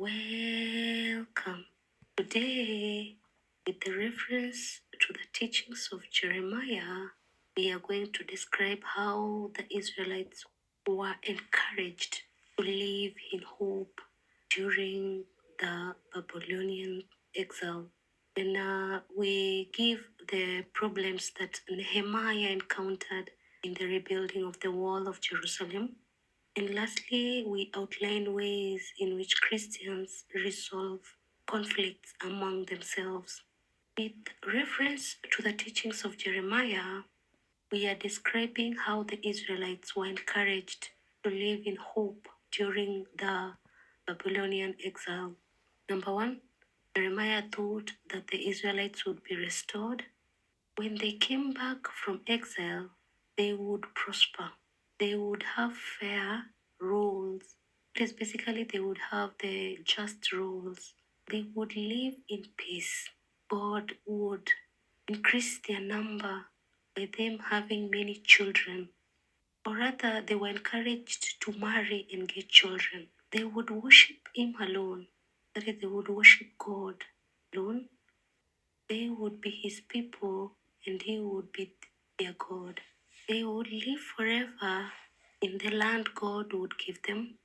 Welcome. Today, with the reference to the teachings of Jeremiah, we are going to describe how the Israelites were encouraged to live in hope during the Babylonian exile. And we give the problems that Nehemiah encountered in the rebuilding of the wall of Jerusalem. And lastly, we outline ways in which Christians resolve conflicts among themselves. With reference to the teachings of Jeremiah, we are describing how the Israelites were encouraged to live in hope during the Babylonian exile. Number one, Jeremiah thought that the Israelites would be restored. When they came back from exile, they would prosper. They would have fair rules. It is basically they would have the just rules. They would live in peace. God would increase their number by them having many children. Or rather, they were encouraged to marry and get children. They would worship Him alone. That is, they would worship God alone. They would be His people and He would be their God. They would live forever in the land God would give them.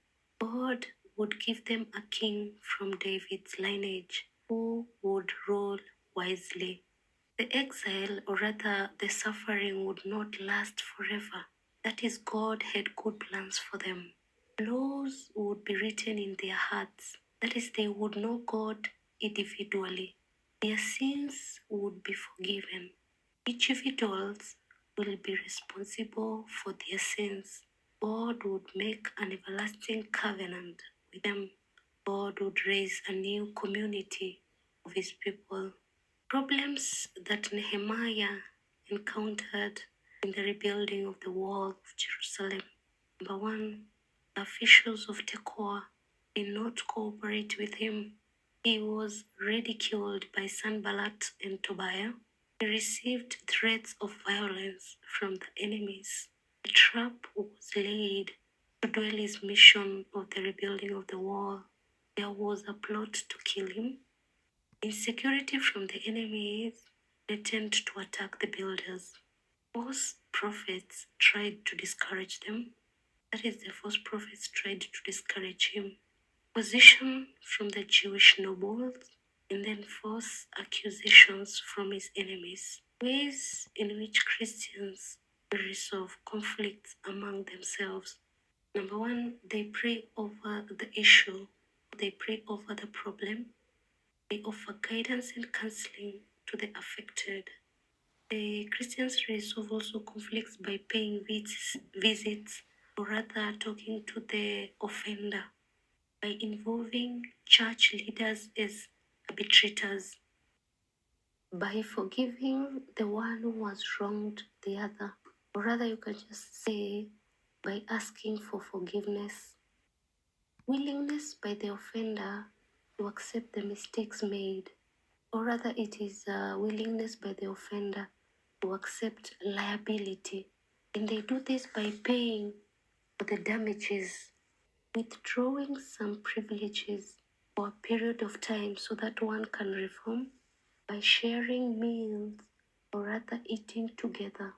God would give them a king from David's lineage who would rule wisely. The exile, or rather the suffering, would not last forever. That is, God had good plans for them. Laws would be written in their hearts. That is, they would know God individually. Their sins would be forgiven. Individuals will be responsible for their sins. God would make an everlasting covenant with them. God would raise a new community of His people. Problems that Nehemiah encountered in the rebuilding of the wall of Jerusalem. Number one, the officials of Tekoa did not cooperate with him. He was ridiculed by Sanballat and Tobiah. He received threats of violence from the enemies. A trap was laid to dwell his mission of the rebuilding of the wall. There was a plot to kill him. Insecurity from the enemies threatened to attack the builders. False prophets tried to discourage them. That is, the false prophets tried to discourage him. Opposition from the Jewish nobles, and then false accusations from his enemies. Ways in which Christians resolve conflicts among themselves. Number one, they pray over the issue. They pray over the problem. They offer guidance and counseling to the affected. The Christians resolve also conflicts by paying visits, or rather talking to the offender, by involving church leaders as arbitrators, by forgiving the one who has wronged the other, or rather you can just say by asking for forgiveness. Willingness by the offender to accept the mistakes made, or rather it is a willingness by the offender to accept liability. And they do this by paying for the damages, withdrawing some privileges for a period of time so that one can reform, by sharing meals, or rather eating together.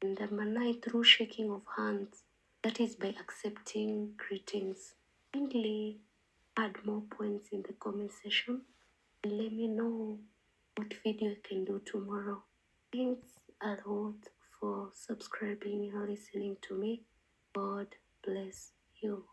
And number 9, through shaking of hands, that is by accepting greetings. Kindly add more points in the comment section and let me know what video I can do tomorrow. Thanks a lot for subscribing and listening to me. God bless you.